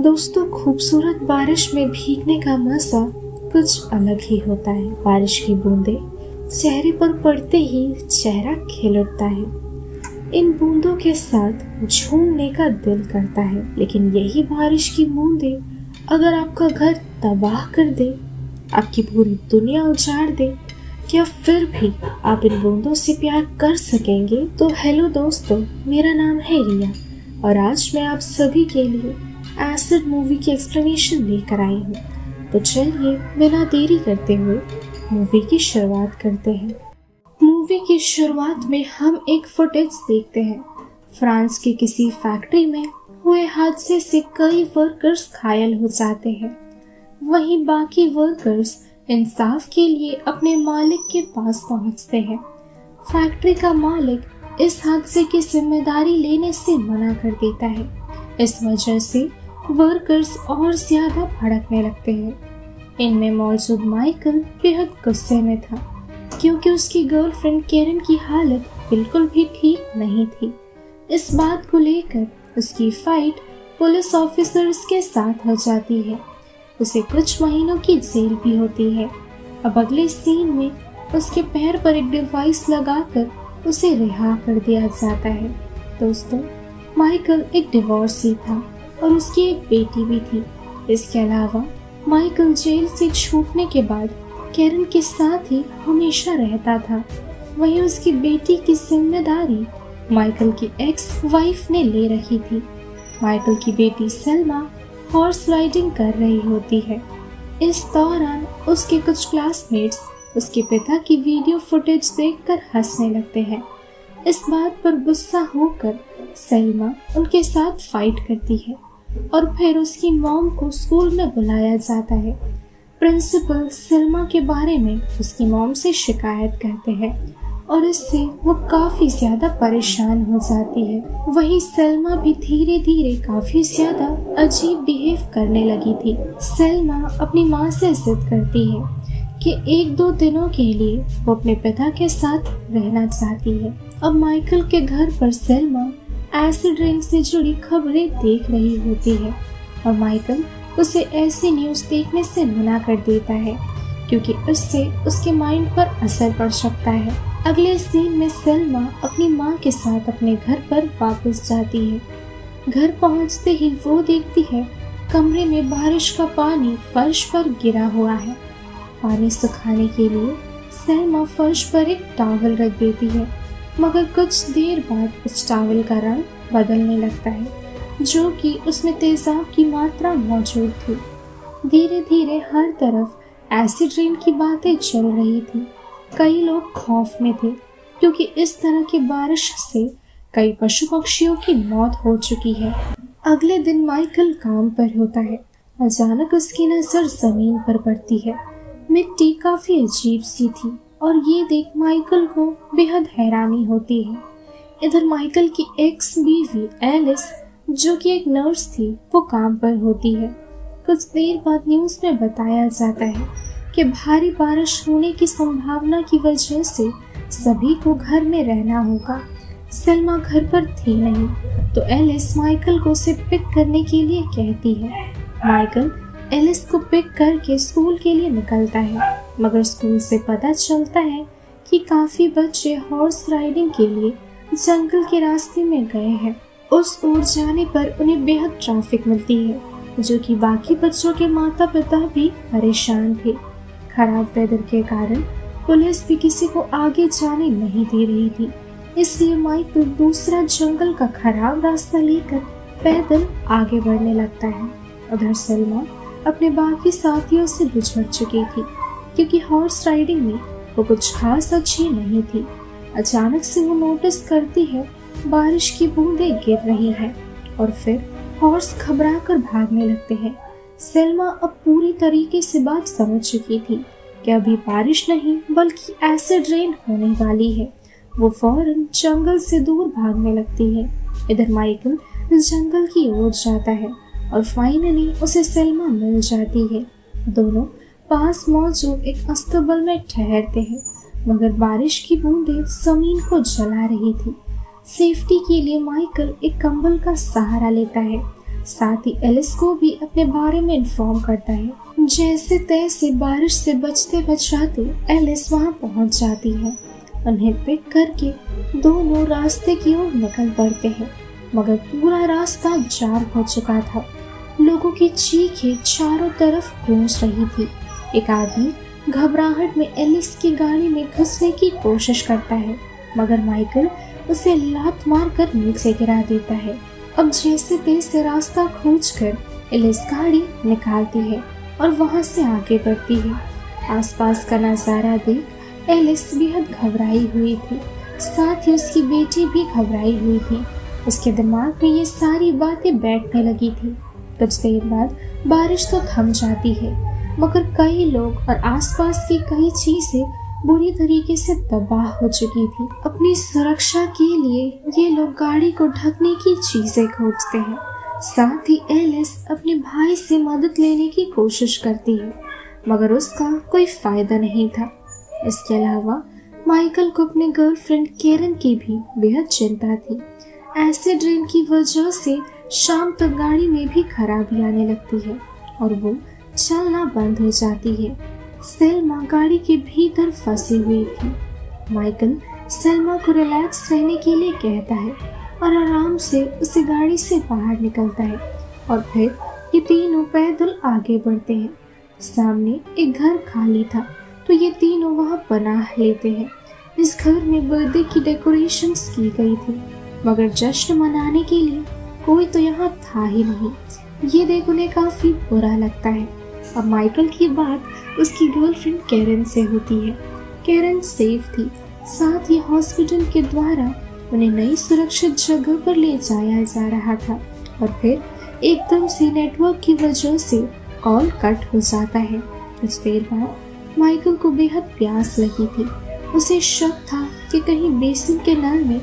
दोस्तों, खूबसूरत बारिश में भीगने का मजा कुछ अलग ही होता है। बारिश की बूंदें चेहरे पर पड़ते ही चेहरा खिल उठता है। इन बूंदों के साथ झूमने का दिल करता है, लेकिन यही बारिश की बूंदें अगर आपका घर तबाह कर दे, आपकी पूरी दुनिया उजाड़ दे, क्या फिर भी आप इन बूंदों से प्यार कर सकेंगे? तो हेलो दोस्तों, मेरा नाम है रिया और आज मैं आप सभी के लिए एसिड मूवी की एक्सप्लेनेशन लेकर आई हूँ। तो चलिए बिना देरी करते हुए मूवी की शुरुआत करते हैं। मूवी की शुरुआत में हम एक फुटेज देखते हैं। फ्रांस की किसी फैक्ट्री में हुए हादसे से कई वर्कर्स घायल हो जाते हैं। वहीं बाकी वर्कर्स इंसाफ के लिए अपने मालिक के पास पहुंचते हैं। फैक्ट्री का मालिक इस हादसे की जिम्मेदारी लेने से मना कर देता है। इस वजह से वर्कर्स और ज्यादा भड़कने लगते हैं। इनमें मौजूद माइकल बेहद गुस्से में था, क्योंकि उसकी गर्लफ्रेंड कैरन की हालत बिल्कुल भी ठीक नहीं थी। इस बात को लेकर उसकी फाइट पुलिस ऑफिसर्स के साथ हो जाती है। उसे कुछ महीनों की जेल भी होती है। अब अगले सीन में उसके पैर पर एक डिवाइस लगाकर उसे रिहा कर दिया जाता है। दोस्तों, माइकल एक डिवोर्सी था और उसकी एक बेटी भी थी। इसके अलावा माइकल जेल से छूटने के बाद कैरन के साथ ही हमेशा रहता था। वहीं उसकी बेटी की जिम्मेदारी माइकल की एक्स वाइफ ने ले रखी थी। माइकल की बेटी सलमा हॉर्स राइडिंग कर रही होती है। इस दौरान उसके कुछ क्लासमेट्स उसके पिता की वीडियो फुटेज देखकर हंसने लगते हैं। इस बात पर गुस्सा होकर सलमा उनके साथ फाइट करती है और फिर उसकी मॉम को स्कूल में बुलाया जाता है। प्रिंसिपल सलमा के बारे में उसकी मॉम से शिकायत करते हैं और इससे वो काफी ज्यादा परेशान हो जाती है। वहीं सलमा भी धीरे धीरे काफी ज्यादा अजीब बिहेव करने लगी थी। सलमा अपनी माँ से जिद करती है कि 1-2 दिनों के लिए वो अपने पिता के साथ रहना चाहती है। अब माइकल के घर पर सलमा एसिड रेन से जुड़ी खबरें देख रही होती है और माइकल उसे ऐसी न्यूज़ देखने से मना कर देता है, क्योंकि उससे उसके माइंड पर असर पड़ सकता है। अगले सीन में सलमा अपनी माँ के साथ अपने घर पर वापस जाती है। घर पहुँचते ही वो देखती है कमरे में बारिश का पानी फर्श पर गिरा हुआ है। पानी सुखाने के लिए सलमा फर्श पर एक टॉवल रख देती है, मगर कुछ देर बाद उस टॉवल का रंग बदलने लगता है, जो कि उसमें तेजाब की मात्रा मौजूद थी। धीरे धीरे हर तरफ एसिड रेन की बातें चल रही थी। कई लोग खौफ में थे, क्योंकि इस तरह की बारिश से कई पशु पक्षियों की मौत हो चुकी है। अगले दिन माइकल काम पर होता है। अचानक उसकी नजर जमीन पर पड़ती है। मिट्टी काफी अजीब सी थी और ये देख माइकल को बेहद हैरानी होती है। इधर माइकल की एक्स बीवी एलिस, जो कि एक नर्स थी, वो काम पर होती है। कुछ देर बाद न्यूज़ में बताया जाता है कि भारी बारिश होने की संभावना की वजह से सभी को घर में रहना होगा। सलमा घर पर थी नहीं, तो एलिस माइकल को उसे पिक करने के लिए कहती है। माइकल एलिस को पिक करके स्कूल के लिए निकलता है, मगर स्कूल से पता चलता है कि काफी बच्चे हॉर्स राइडिंग के लिए जंगल के रास्ते में गए हैं। उस ओर जाने पर उन्हें बेहद ट्रैफिक मिलती है, जो कि बाकी बच्चों के माता पिता भी परेशान थे। खराब वेदर के कारण पुलिस भी किसी को आगे जाने नहीं दे रही थी, इसलिए माइकल दूसरा जंगल का खराब रास्ता लेकर पैदल आगे बढ़ने लगता है। उधर सलमा अपने बाकी साथियों से बिछड़ चुकी थी, क्योंकि हॉर्स राइडिंग में वो कुछ खास अच्छी नहीं थी। अचानक से वो नोटिस करती है बारिश की बूंदें गिर रही हैं और फिर हॉर्स घबराकर भागने लगते हैं। सलमा अब पूरी तरीके से बात समझ चुकी थी कि अभी बारिश नहीं बल्कि एसिड रेन होने वाली है। वो फौरन जंगल से दूर भागने लगती है। इधर माइकल जंगल की ओर जाता है और फाइनली उसे सलमा मिल जाती है। दोनों पास मौजूद एक अस्तबल में ठहरते हैं, मगर बारिश की बूंदें जमीन को जला रही थी। सेफ्टी के लिए माइकल एक कंबल का सहारा लेता है साथ ही एलिस को भी अपने बारे में इन्फॉर्म करता है। जैसे तैसे बारिश से बचते बचाते एलिस वहां पहुंच जाती है। उन्हें पिक करके दोनों रास्ते की ओर निकल पड़ते हैं, मगर पूरा रास्ता जाम हो चुका था। लोगों की चीखें चारों तरफ गूंज रही थी। एक आदमी घबराहट में एलिस की गाड़ी में घुसने की कोशिश करता है, मगर माइकल उसे लात मारकर नीचे गिरा देता है। अब जैसे तैसे रास्ता खोजकर एलिस गाड़ी निकालती है और वहां से आगे बढ़ती है। आसपास का नजारा देख एलिस बेहद घबराई हुई थी, साथ ही उसकी बेटी भी घबराई हुई थी। उसके दिमाग में ये सारी बातें बैठने लगी थी। कुछ देर बाद बारिश तो थम जाती है, मगर कई लोग और आसपास की कई चीजें बुरी तरीके से तबाह हो चुकी थी। अपनी सुरक्षा के लिए ये लोग गाड़ी को ढकने की चीजें खोजते हैं। साथ ही एलिस अपने भाई से मदद लेने की कोशिश करती है, मगर उसका कोई फायदा नहीं था। इसके अलावा माइकल को अपने गर्लफ्रेंड केरन की भी बेहद चिंता थी। एसिड रेन की वजह से शाम तक गाड़ी में भी खराबी आने लगती है और वो चलना बंद हो जाती है। सेल्मा गाड़ी के भीतर फंसी हुई थी। माइकल सेल्मा को रिलैक्स रहने के लिए कहता है और आराम से उसे गाड़ी से बाहर निकलता है और फिर ये तीनों पैदल आगे बढ़ते हैं। सामने एक घर खाली था, तो ये तीनों वहां पनाह लेते हैं। इस घर में बर्थडे की डेकोरेशंस की गई थी, मगर जश्न मनाने के लिए कोई तो यहाँ था ही नहीं। ये देख उन्हें काफी बुरा लगता है। अब माइकल की बात उसकी गर्लफ्रेंड केरन से होती है। केरन सेफ थी, साथ ही हॉस्पिटल के द्वारा उन्हें नई सुरक्षित जगह पर ले जाया जा रहा था और फिर एकदम से नेटवर्क की वजह से कॉल कट हो जाता है। कुछ देर बाद माइकल को बेहद प्यास लगी थी। उसे शक था कि कहीं बेसिन के नल में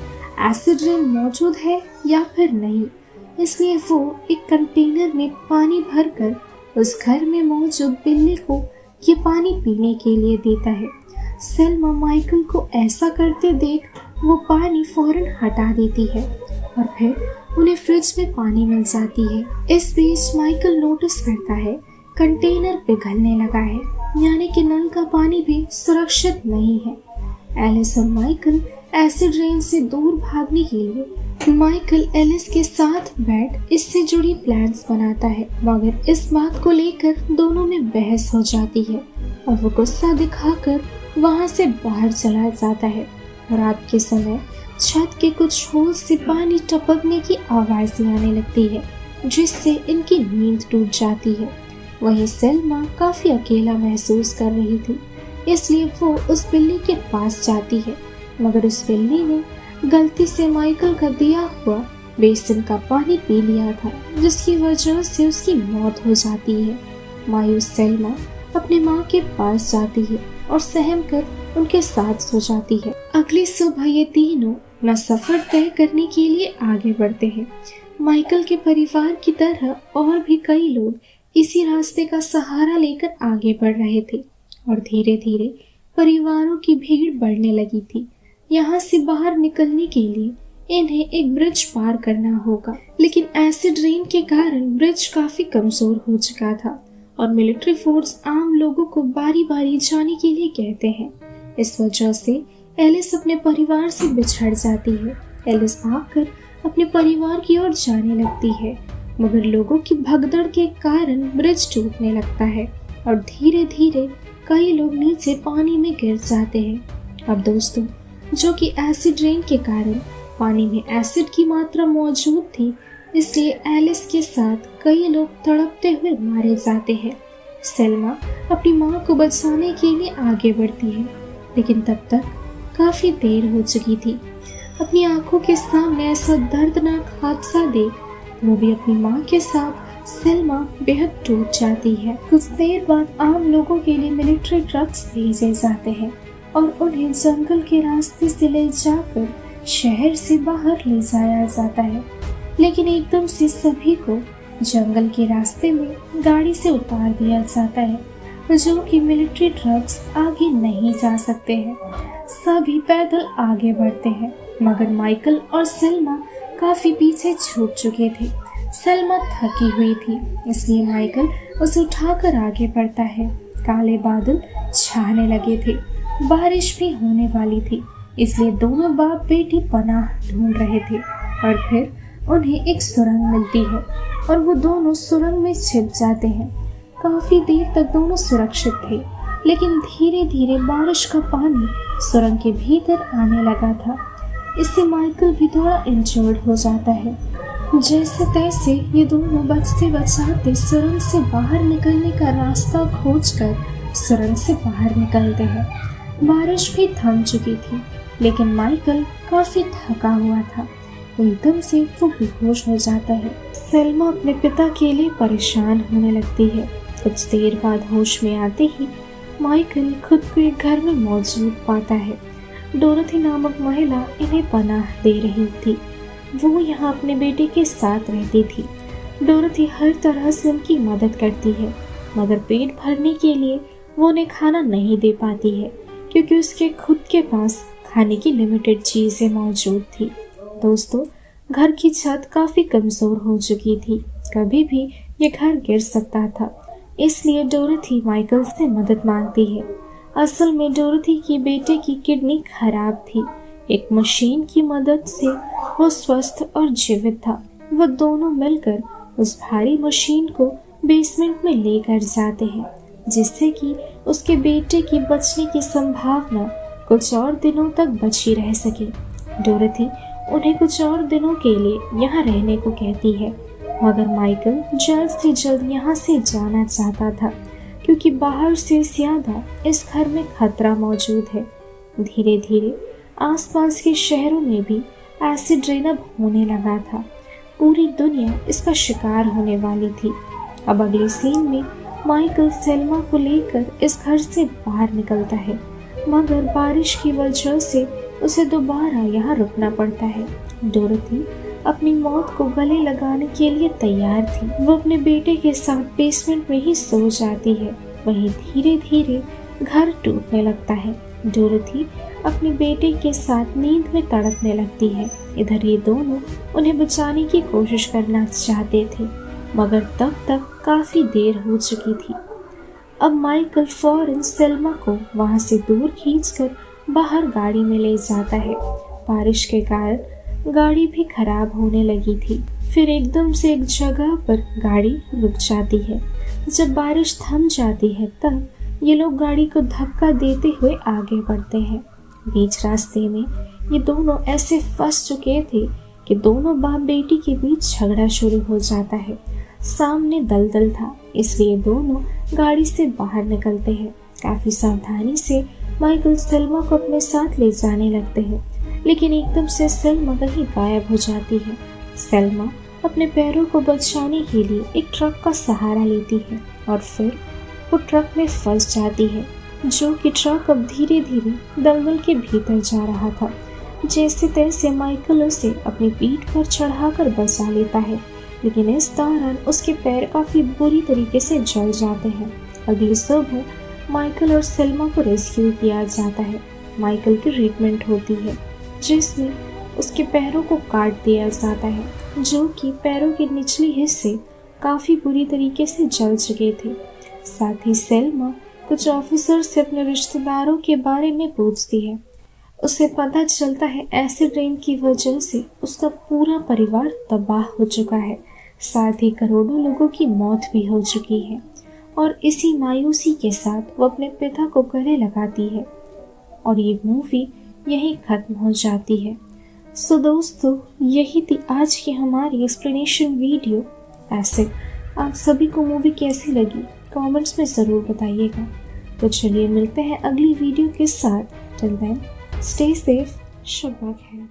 एसिड रेन मौजूद है या फिर नहीं, इसलिए वो एक कंटेनर में पानी भरकर उस घर में मौजूद बिल्ली को ये पानी पीने के लिए देता है। सेल्मा माइकल को ऐसा करते देख वो पानी फौरन हटा देती है और फिर उन्हें फ्रिज में पानी मिल जाती है। इस बीच माइकल नोटिस करता है कंटेनर पिघलने लगा है, यानी कि नल का पानी भी सुरक्षित नहीं है। एलिस और माइकल एसिड रेन से दूर भागने के लिए माइकल एलिस के साथ बैठ इससे जुड़ी प्लान्स बनाता है, मगर इस बात को लेकर दोनों में बहस हो जाती है और वो गुस्सा दिखाकर वहां से बाहर चला जाता है। रात के समय छत के कुछ होल से पानी टपकने की आवाजें आने लगती है, जिससे इनकी नींद टूट जाती है। वहीं सेल्मा काफी अकेला महसूस कर रही थी, इसलिए वो उस बिल्ली के पास जाती है, मगर उस बिल्ली ने गलती से माइकल का दिया हुआ बेसिन का पानी पी लिया था, जिसकी वजह से उसकी मौत हो जाती है। मायूस सेल्मा अपने माँ के पास जाती है और सहम कर उनके साथ सो जाती है। अगली सुबह ये तीनों अपना सफर तय करने के लिए आगे बढ़ते हैं। माइकल के परिवार की तरह और भी कई लोग इसी रास्ते का सहारा लेकर आगे बढ़ रहे थे और धीरे धीरे परिवारों की भीड़ बढ़ने लगी थी। यहाँ से बाहर निकलने के लिए इन्हें एक ब्रिज पार करना होगा, लेकिन एसिड रेन के कारण ब्रिज काफी कमजोर हो चुका था और मिलिट्री फोर्स आम लोगों को बारी बारी जाने के लिए कहते हैं। इस वजह से एलिस अपने परिवार से बिछड़ जाती है। एलिस भागकर अपने परिवार की ओर जाने लगती है, मगर लोगों की भगदड़ के कारण ब्रिज टूटने लगता है और धीरे धीरे कई लोग नीचे पानी में गिर जाते हैं। अब दोस्तों, जो कि एसिड रेन के कारण पानी में एसिड की मात्रा मौजूद थी, इसलिए एलिस के साथ कई लोग तड़पते हुए मारे जाते हैं। सेल्मा अपनी माँ को बचाने के लिए आगे बढ़ती है, लेकिन तब तक काफी देर हो चुकी थी। अपनी आंखों के सामने ऐसा दर्दनाक हादसा देख वो भी अपनी माँ के साथ सेल्मा बेहद टूट जाती है। कुछ देर बाद आम लोगों के लिए मिलिट्री ट्रक्स भेजे जाते हैं और उन्हें जंगल के रास्ते से ले जाकर शहर से बाहर ले जाया जाता है, लेकिन एकदम से सभी को जंगल के रास्ते में गाड़ी से उतार दिया जाता है, जो कि मिलिट्री ट्रक्स आगे नहीं जा सकते हैं। सभी पैदल आगे बढ़ते हैं, मगर माइकल और सेल्मा काफी पीछे छूट चुके थे। सलमा थकी हुई थी, इसलिए माइकल उसे उठाकर आगे बढ़ता है। काले बादल छाने लगे थे, बारिश भी होने वाली थी, इसलिए दोनों बाप बेटी पनाह ढूंढ रहे थे। और फिर उन्हें एक सुरंग मिलती है और वो दोनों सुरंग में छिप जाते हैं। काफी देर तक दोनों सुरक्षित थे, लेकिन धीरे धीरे बारिश का पानी सुरंग के भीतर आने लगा था। इससे माइकल भी थोड़ा इंजर्ड हो जाता है। जैसे तैसे ये दोनों बचते बचाते सुरंग से बाहर निकलने का रास्ता खोजकर सुरंग से बाहर निकलते हैं। बारिश भी थम चुकी थी, लेकिन माइकल काफी थका हुआ था। एकदम से वो बेहोश हो जाता है। सलमा अपने पिता के लिए परेशान होने लगती है। कुछ देर बाद होश में आते ही माइकल खुद को एक घर में मौजूद पाता है। डोरथी नामक महिला इन्हें पनाह दे रही थी। वो यहाँ अपने बेटे के साथ रहती थी। डोरथी हर तरह से उनकी मदद करती है, मगर पेट भरने के लिए वो उन्हें खाना नहीं दे पाती है, क्योंकि उसके खुद के पास खाने की लिमिटेड चीज़ें मौजूद थी। दोस्तों, घर की छत काफ़ी कमज़ोर हो चुकी थी, कभी भी ये घर गिर सकता था। इसलिए डोरथी माइकल से मदद मांगती है। असल में डोरथी की बेटे की किडनी खराब थी। एक मशीन की मदद से वो स्वस्थ और जीवित था। वो दोनों मिलकर उस भारी मशीन को बेसमेंट में लेकर जाते हैं, जिससे कि उसके बेटे की बचने की संभावना कुछ और दिनों तक बची रह सके। डोरथी उन्हें कुछ और दिनों के लिए यहाँ रहने को कहती है, मगर माइकल जल्द से जल्द यहाँ से जाना चाहता था, क्योंकि बाहर से ज़्यादा इस घर में खतरा मौजूद है। धीरे धीरे आसपास के शहरों में भी एसिड रेन अब होने लगा था। पूरी दुनिया इसका शिकार होने वाली थी। अब अगले सीन में माइकल सलमा को लेकर इस घर से बाहर निकलता है, मगर बारिश की वजह से उसे दोबारा यहाँ रुकना पड़ता है। डोरथी अपनी मौत को गले लगाने के लिए तैयार थी। वो अपने बेटे के साथ बेसमेंट में ही सो जाती है। वहीं धीरे धीरे घर टूटने लगता है। डोरथी अपने बेटे के साथ नींद में तड़पने लगती है। इधर ये दोनों उन्हें बचाने की कोशिश करना चाहते थे, मगर तब तक काफी देर हो चुकी थी। अब माइकल फौरन सलमा को वहां से दूर खींचकर बाहर गाड़ी में ले जाता है। बारिश के कारण गाड़ी भी खराब होने लगी थी। फिर एकदम से एक जगह पर गाड़ी रुक जाती है। जब बारिश थम जाती है तब ये लोग गाड़ी को धक्का देते हुए आगे बढ़ते हैं। बीच रास्ते में ये दोनों ऐसे फंस चुके थे कि दोनों बाप बेटी के बीच झगड़ा शुरू हो जाता है। सामने दलदल था, इसलिए दोनों गाड़ी से बाहर निकलते हैं। काफी सावधानी से माइकल सलमा को अपने साथ ले जाने लगते हैं, लेकिन एकदम से सलमा कहीं गायब हो जाती है। सलमा अपने पैरों को बचाने के लिए एक ट्रक का सहारा लेती है और फिर वो ट्रक में फंस जाती है, जो कि ट्रक अब धीरे धीरे दलदल के भीतर जा रहा था। जैसे तैसे माइकल उसे अपनी पीठ पर चढ़ाकर बचा लेता है, लेकिन इस दौरान उसके पैर काफी बुरी तरीके से जल जाते हैं। अगली सुबह माइकल और सलमा को रेस्क्यू किया जाता है। माइकल की ट्रीटमेंट होती है, जिसमें उसके पैरों को काट दिया जाता है, जो कि पैरों के निचले हिस्से काफी बुरी तरीके से जल चुके थे। साथ ही सलमा कुछ ऑफिसर से अपने रिश्तेदारों के बारे में पूछती है। उसे पता चलता है एसिड रेन की वजह से उसका पूरा परिवार तबाह हो चुका है, साथ ही करोड़ों लोगों की मौत भी हो चुकी है। और इसी मायूसी के साथ वो अपने पिता को गले लगाती है और ये मूवी यहीं खत्म हो जाती है। सो दोस्तों, यही थी आज की हमारी एक्सप्लेनेशन वीडियो। ऐसे आप सभी को मूवी कैसी लगी कमेंट्स में ज़रूर बताइएगा। तो चलिए मिलते हैं अगली वीडियो के साथ। टिल देन स्टे सेफ, शब्बा खैर।